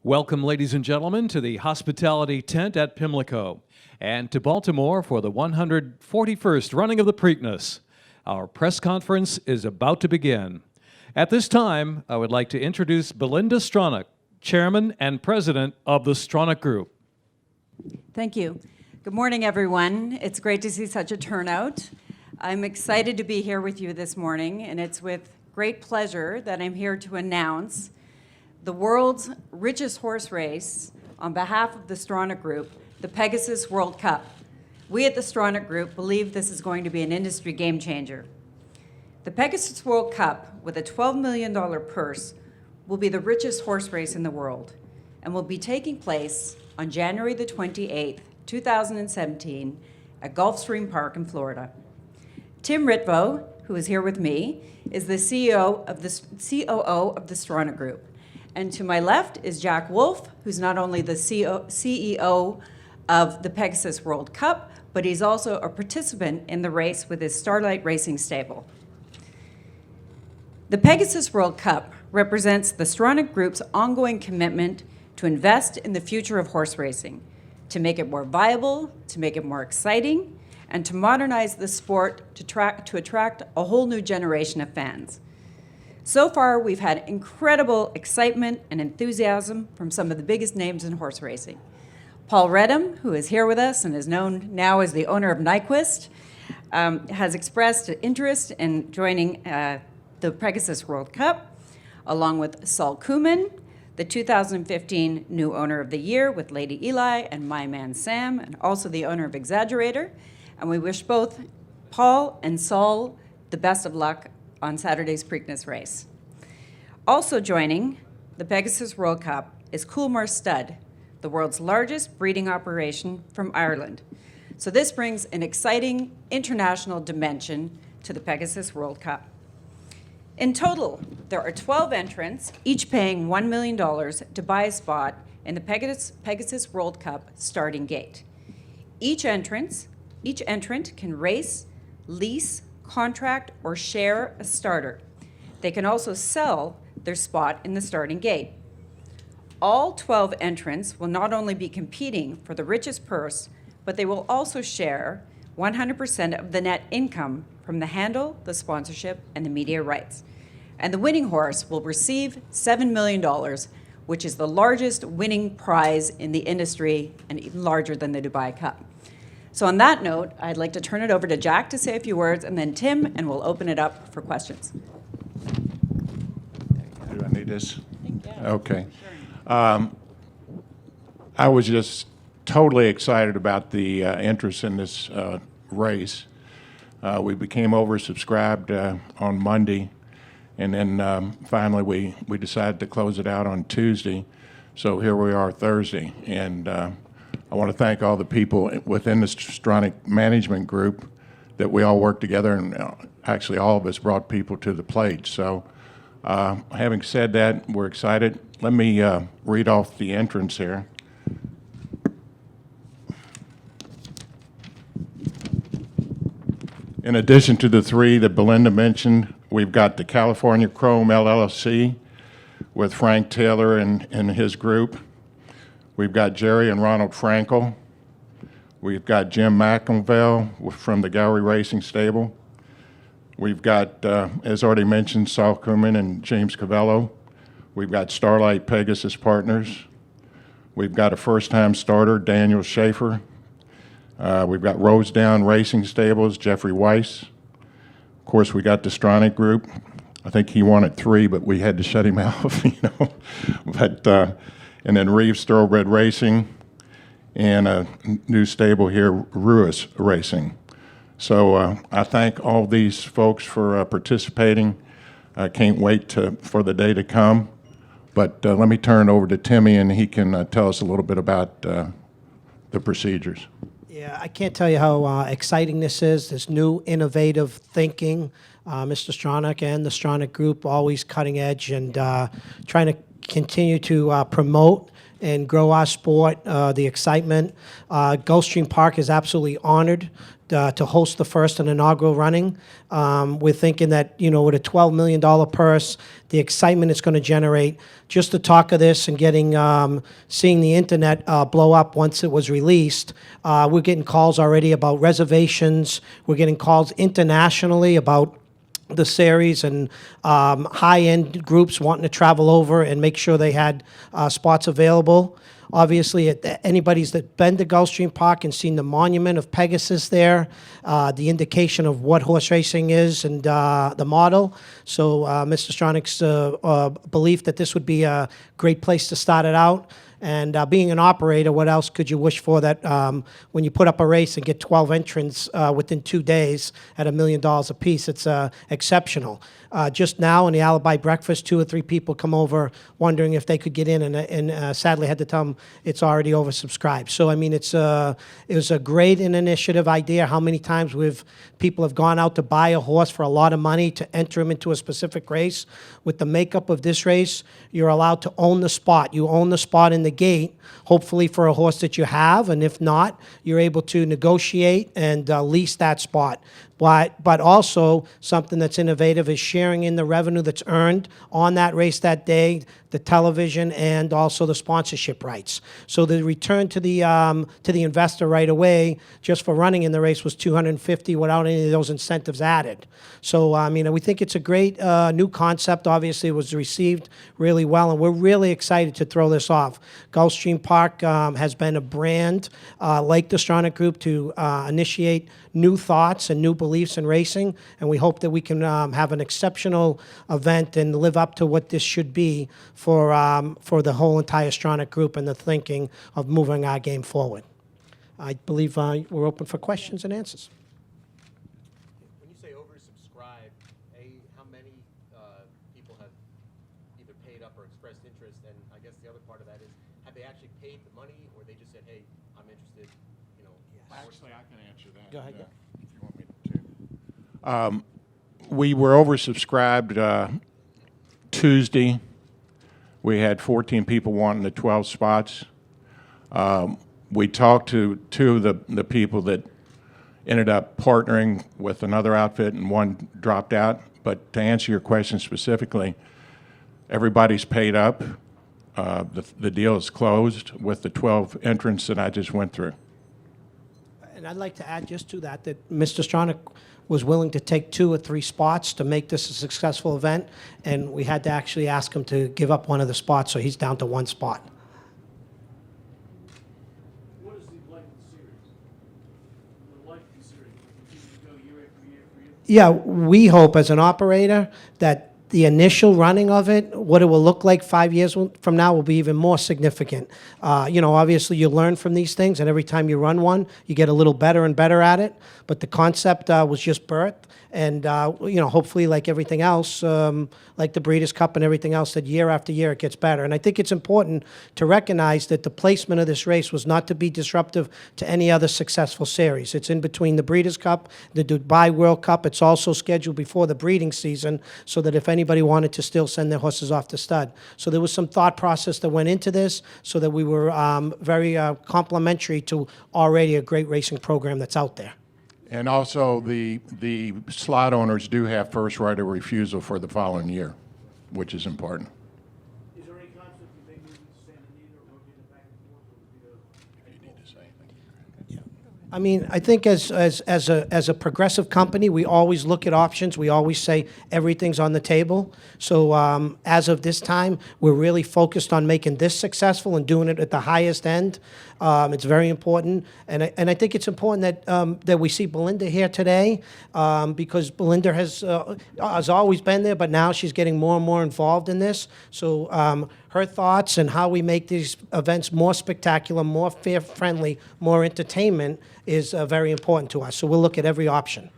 Welcome, ladies and gentlemen, to the hospitality tent at Pimlico and to Baltimore for the 141st running of the Preakness. Our press conference is about to begin. At this time, I would like to introduce Belinda Stronach, Chairman and President of the Stronach Group. Thank you. Good morning, everyone. It's great to see such a turnout. I'm excited to be here with you this morning, and it's with great pleasure that I'm here to announce the world's richest horse race on behalf of the Stronach Group, the Pegasus World Cup. We at the Stronach Group believe this is going to be an industry game changer. The Pegasus World Cup, with a $12 million purse, will be the richest horse race in the world and will be taking place on January the 28th, 2017 at Gulfstream Park in Florida. Tim Ritvo, who is here with me, is the COO of the Stronach Group. And to my left is Jack Wolf, who's not only the CEO of the Pegasus World Cup, but he's also a participant in the race with his Starlight Racing stable. The Pegasus World Cup represents the Stronach Group's ongoing commitment to invest in the future of horse racing, to make it more viable, to make it more exciting, and to modernize the sport to attract a whole new generation of fans. So far, we've had incredible excitement and enthusiasm from some of the biggest names in horse racing. Paul Redham, who is here with us and is known now as the owner of Nyquist, has expressed interest in joining the Pegasus World Cup, along with Saul Kuman, the 2015 new owner of the year with Lady Eli and My Man Sam, and also the owner of Exaggerator. And we wish both Paul and Saul the best of luck on Saturday's Preakness race. Also joining the Pegasus World Cup is Coolmore Stud, the world's largest breeding operation from Ireland. So this brings an exciting international dimension to the Pegasus World Cup. In total, there are 12 entrants, each paying $1 million to buy a spot in the Pegasus World Cup starting gate. Each entrant can race, lease, contract, or share a starter. They can also sell their spot in the starting gate. All 12 entrants will not only be competing for the richest purse, but they will also share 100% of the net income from the handle, the sponsorship, and the media rights. And the winning horse will receive $7 million, which is the largest winning prize in the industry and even larger than the Dubai Cup. So on that note, I'd like to turn it over to Jack to say a few words, and then Tim, and we'll open it up for questions. Do I need this? Okay. I was just totally excited about the interest in this race. We became oversubscribed on Monday, and then finally we decided to close it out on Tuesday. So here we are Thursday, and I want to thank all the people within the Stronach management group that we all work together, and actually all of us brought people to the plate. So having said that, we're excited. Let me read off the entrants here. In addition to the three that Belinda mentioned, we've got the California Chrome LLC with Frank Taylor and his group. We've got Jerry and Ronald Frankel. We've got Jim McInville from the Gallery Racing Stable. We've got, as already mentioned, Saul Kuman and James Cavello. We've got Starlight Pegasus Partners. We've got a first-time starter, Daniel Schaefer. We've got Rosedown Racing Stables, Jeffrey Weiss. Of course, we got the Stronach Group. I think he wanted 3, but we had to shut him off, But and then Reeves Thoroughbred Racing, and a new stable here, Ruis Racing. So I thank all these folks for participating. I can't wait for the day to come. But let me turn it over to Timmy, and he can tell us a little bit about the procedures. Yeah, I can't tell you how exciting this is, this new innovative thinking. Mr. Stronach and the Stronach Group always cutting edge and trying to continue to promote and grow our sport, the excitement. Gulfstream Park is absolutely honored to host the first and inaugural running. We're thinking that, with a $12 million purse, the excitement it's going to generate, just the talk of this and seeing the internet blow up once it was released. We're getting calls already about reservations. We're getting calls internationally about the series and high-end groups wanting to travel over and make sure they had spots available. Obviously, anybody's that been to Gulfstream Park and seen the monument of Pegasus there, the indication of what horse racing is and the model. So Mr. Stronach's belief that this would be a great place to start it out. And being an operator, what else could you wish for that when you put up a race and get 12 entrants within 2 days at $1 million apiece, it's exceptional. Just now in the Alibi Breakfast, 2 or 3 people come over wondering if they could get in, and sadly had to tell them it's already oversubscribed. So, I mean, it was a great initiative idea. How many times people have gone out to buy a horse for a lot of money to enter him into a specific race. With the makeup of this race, you're allowed to own the spot. You own the spot in the gate, hopefully for a horse that you have, and if not, you're able to negotiate and lease that spot. But also something that's innovative is sharing in the revenue that's earned on that race that day, the television, and also the sponsorship rights. So the return to the investor right away, just for running in the race, was $250 without any of those incentives added. So I mean, we think it's a great new concept. Obviously, it was received really well, and we're really excited to throw this off. Gulfstream Park has been a brand like the Stronach Group to initiate new thoughts and new beliefs in racing, and we hope that we can have an exceptional event and live up to what this should be for the whole entire Stronach Group and the thinking of moving our game forward. I believe we're open for questions and answers. When you say oversubscribed, how many people have either paid up or expressed interest? And I guess the other part of that is, have they actually paid the money, or they just said, "Hey, I'm interested"? Actually, I can answer that. Go ahead. If you want me to. We were oversubscribed Tuesday. We had 14 people wanting the 12 spots. We talked to 2 of the people that ended up partnering with another outfit, and one dropped out. But to answer your question specifically, everybody's paid up. The deal is closed with the 12 entrants that I just went through. And I'd like to add just to that Mr. Stronach was willing to take 2 or 3 spots to make this a successful event, and we had to actually ask him to give up one of the spots, so he's down to 1 spot. What is the life of the series? The life of the series will continue to go year after year after year? Yeah, we hope as an operator that the initial running of it, what it will look like 5 years from now, will be even more significant. Obviously you learn from these things, and every time you run one, you get a little better and better at it. But the concept was just birthed, and hopefully, like everything else, like the Breeders' Cup and everything else, that year after year it gets better. And I think it's important to recognize that the placement of this race was not to be disruptive to any other successful series. It's in between the Breeders' Cup, the Dubai World Cup. It's also scheduled before the breeding season, so that if anybody wanted to still send their horses off to stud. So there was some thought process that went into this, so that we were very complimentary to already a great racing program that's out there. And also, the slot owners do have first right of refusal for the following year, which is important. Is there any concept that they need to stand in need or get it back and forth? Or You need to say anything. I mean, I think as a progressive company, we always look at options. We always say everything's on the table. So as of this time, we're really focused on making this successful and doing it at the highest end. It's very important, and I think it's important that we see Belinda here today, because Belinda has always been there, but now she's getting more and more involved in this. So her thoughts and how we make these events more spectacular, more fair-friendly, more entertainment is very important to us. So we'll look at every option.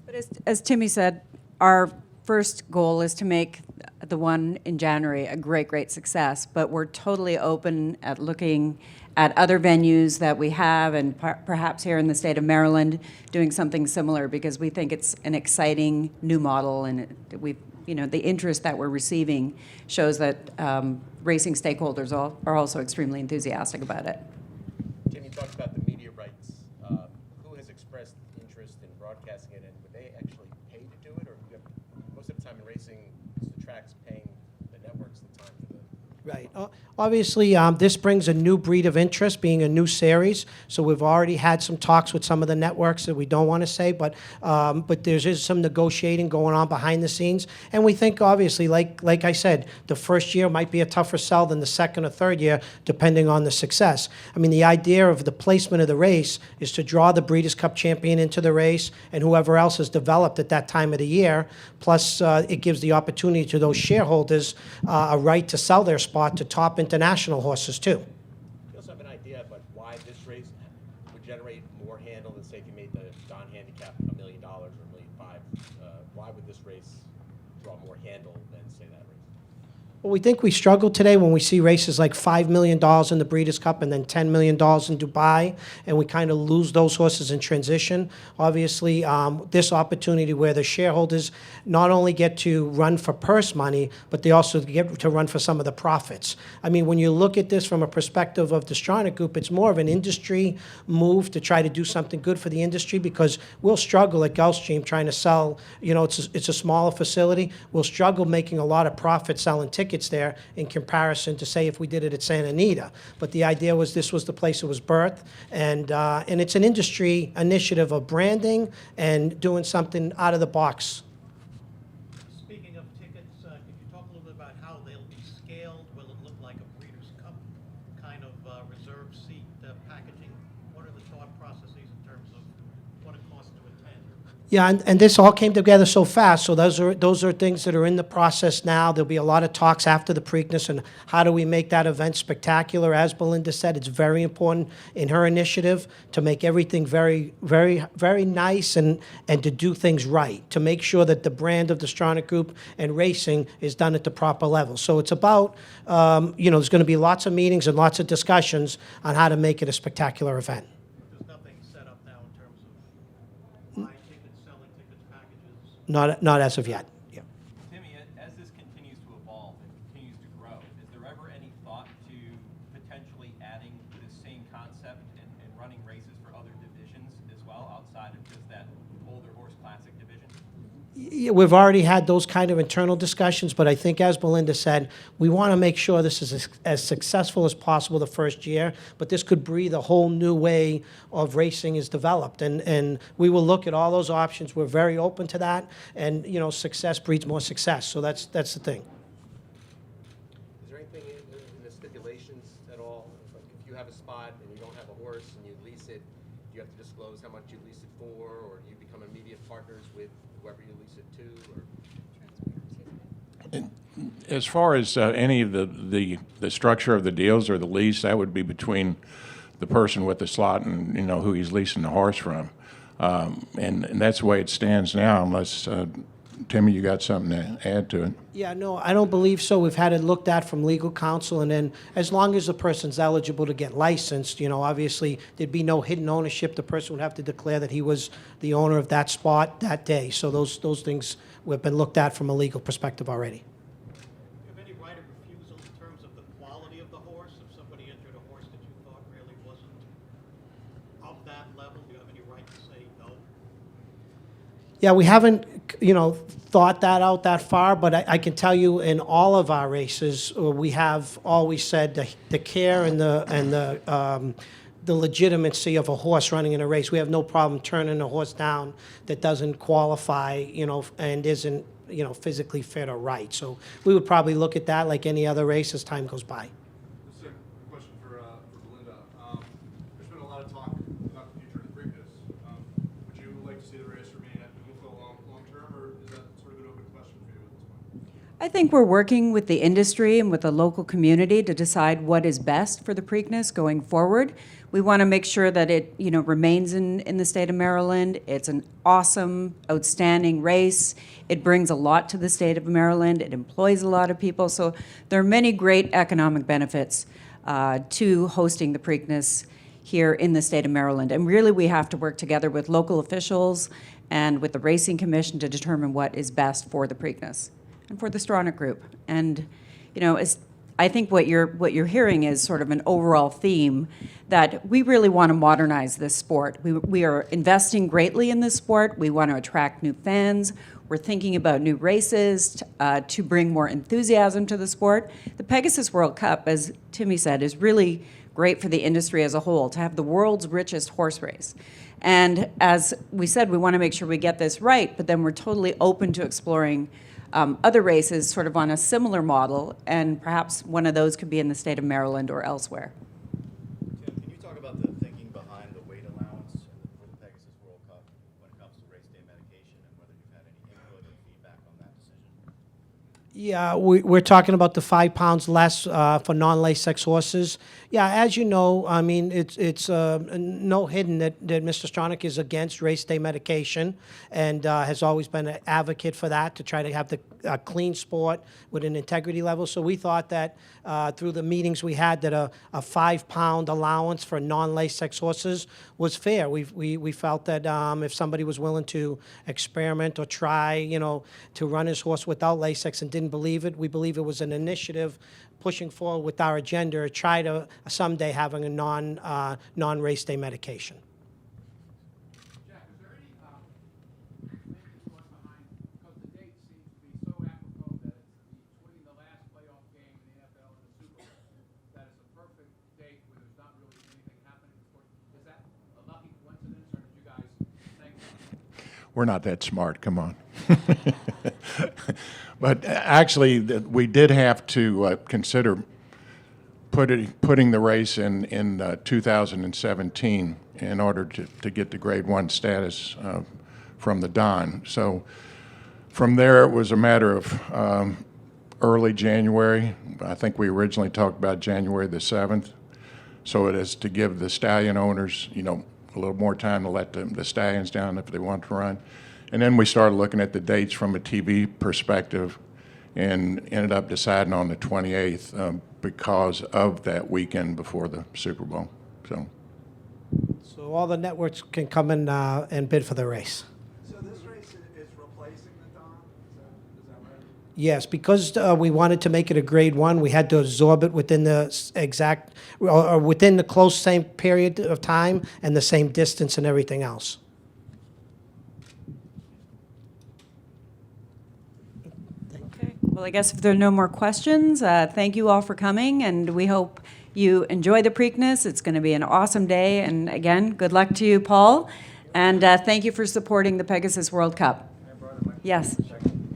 But as Timmy said, our first goal is to make the one in January a great, great success. But we're totally open at looking at other venues that we have, and perhaps here in the state of Maryland, doing something similar, because we think it's an exciting new model, and we the interest that we're receiving shows that racing stakeholders are also extremely enthusiastic about it. Tim, you talked about the media rights. Who has expressed interest in broadcasting it, and would they actually pay to do it, or most of the time in racing, it's the tracks paying the networks the time for the... Right. Obviously, this brings a new breed of interest, being a new series. So we've already had some talks with some of the networks that we don't want to say, but there's some negotiating going on behind the scenes. And we think, obviously, like I said, the first year might be a tougher sell than the second or third year, depending on the success. I mean, the idea of the placement of the race is to draw the Breeders' Cup champion into the race and whoever else is developed at that time of the year. Plus, it gives the opportunity to those shareholders a right to sell their spot to top international horses too. You also have an idea about why this race would generate more handle than, say, if you made the Don Handicap $1 million or $1.5 million. Why would this race draw more handle than, say, that race? Well, we think we struggle today when we see races like $5 million in the Breeders' Cup and then $10 million in Dubai, and we kind of lose those horses in transition. Obviously, this opportunity where the shareholders not only get to run for purse money, but they also get to run for some of the profits. I mean, when you look at this from a perspective of the Stronach Group, it's more of an industry move to try to do something good for the industry, because we'll struggle at Gulfstream trying to sell, it's a smaller facility. We'll struggle making a lot of profit selling tickets there in comparison to, say, if we did it at Santa Anita. But the idea was this was the place it was birthed, and it's an industry initiative of branding and doing something out of the box. Speaking of tickets, could you talk a little bit about how they'll be scaled? Will it look like a Breeders' Cup kind of reserve seat packaging? What are the thought processes in terms of what it costs to attend? Yeah, and this all came together so fast. So those are things that are in the process now. There'll be a lot of talks after the Preakness and how do we make that event spectacular. As Belinda said, it's very important in her initiative to make everything very, very, very nice and to do things right, to make sure that the brand of the Stronach Group and racing is done at the proper level. So it's about, there's going to be lots of meetings and lots of discussions on how to make it a spectacular event. There's nothing set up now in terms of buying tickets, selling tickets, packages. Not as of yet. Yeah. Timmy, as this continues to evolve and continues to grow, is there ever any thought to potentially adding the same concept and running races for other divisions as well, outside of just that older horse classic division? Yeah, we've already had those kind of internal discussions, but I think, as Belinda said, we want to make sure this is as successful as possible the first year, but this could breathe a whole new way of racing is developed, and we will look at all those options. We're very open to that, and, success breeds more success, so that's the thing. Is there anything in the stipulations at all? Like if you have a spot and you don't have a horse and you lease it, do you have to disclose how much you lease it for, or do you become immediate partners with whoever you lease it to? Or As far as any of the structure of the deals or the lease, that would be between the person with the slot and who he's leasing the horse from, and that's the way it stands now. Unless Timmy, you got something to add to it? Yeah, no, I don't believe so. We've had it looked at from legal counsel, and then as long as the person's eligible to get licensed, obviously there'd be no hidden ownership. The person would have to declare that he was the owner of that spot that day. So those things have been looked at from a legal perspective already. Do you have any right of refusal in terms of the quality of the horse? If somebody entered a horse that you thought really wasn't of that level, do you have any right to say no? Yeah, we haven't, thought that out that far, but I can tell you in all of our races, we have always said the care and the legitimacy of a horse running in a race. We have no problem turning a horse down that doesn't qualify, and isn't, physically fit or right. So we would probably look at that like any other race as time goes by. This is a question for Belinda. There's been a lot of talk about the future of the Preakness. Would you like to see the race remain at Pimlico long term, or is that sort of an open question for you at this point? I think we're working with the industry and with the local community to decide what is best for the Preakness going forward. We want to make sure that it, remains in the state of Maryland. It's an awesome, outstanding race. It brings a lot to the state of Maryland. It employs a lot of people. So there are many great economic benefits to hosting the Preakness here in the state of Maryland. And really, we have to work together with local officials and with the Racing Commission to determine what is best for the Preakness. and for the Stronach Group. And, you know, I think what you're hearing is sort of an overall theme that we really want to modernize this sport. We are investing greatly in this sport. We want to attract new fans. We're thinking about new races to bring more enthusiasm to the sport. The Pegasus World Cup, as Timmy said, is really great for the industry as a whole to have the world's richest horse race. And as we said, we want to make sure we get this right, but then we're totally open to exploring other races sort of on a similar model, and perhaps one of those could be in the state of Maryland or elsewhere. Tim, can you talk about the thinking behind the weight allowance for the Pegasus World Cup when it comes to race day medication, and whether you've had any input or feedback on that decision? Yeah, we're talking about the 5 pounds less for non-Lasix horses. Yeah, as you know, I mean, it's no hidden that Mr. Stronach is against race day medication and has always been an advocate for that, to try to have the clean sport with an integrity level. So we thought that through the meetings we had, that a 5 pound allowance for non-Lasix horses was fair. We felt that if somebody was willing to experiment or try, you know, to run his horse without Lasix and didn't believe it, we believe it was an initiative pushing forward with our agenda to try to someday having a non-race day medication. Jack, is there any maybe thought behind, because the date seems to be so apropos that it's between the last playoff game in the NFL and the Super Bowl, that it's a perfect date where there's not really anything happening in sports. Is that a lucky coincidence, or did you guys think? We're not that smart, come on. But actually, we did have to consider putting the race in 2017 in order to get the Grade 1 status from the Don. So from there, it was a matter of early January. I think we originally talked about January the 7th. So it is to give the stallion owners, you know, a little more time to let the stallions down if they want to run. And then we started looking at the dates from a TV perspective and ended up deciding on the 28th because of that weekend before the Super Bowl. So all the networks can come in and bid for the race. So this race is replacing the Don? Is that right? Yes, because we wanted to make it a Grade 1, we had to absorb it within the exact, or within the close same period of time and the same distance and everything else. Okay. Well, I guess if there are no more questions, thank you all for coming, and we hope you enjoy the Preakness. It's going to be an awesome day, and again, good luck to you, Paul, and thank you for supporting the Pegasus World Cup. Yes.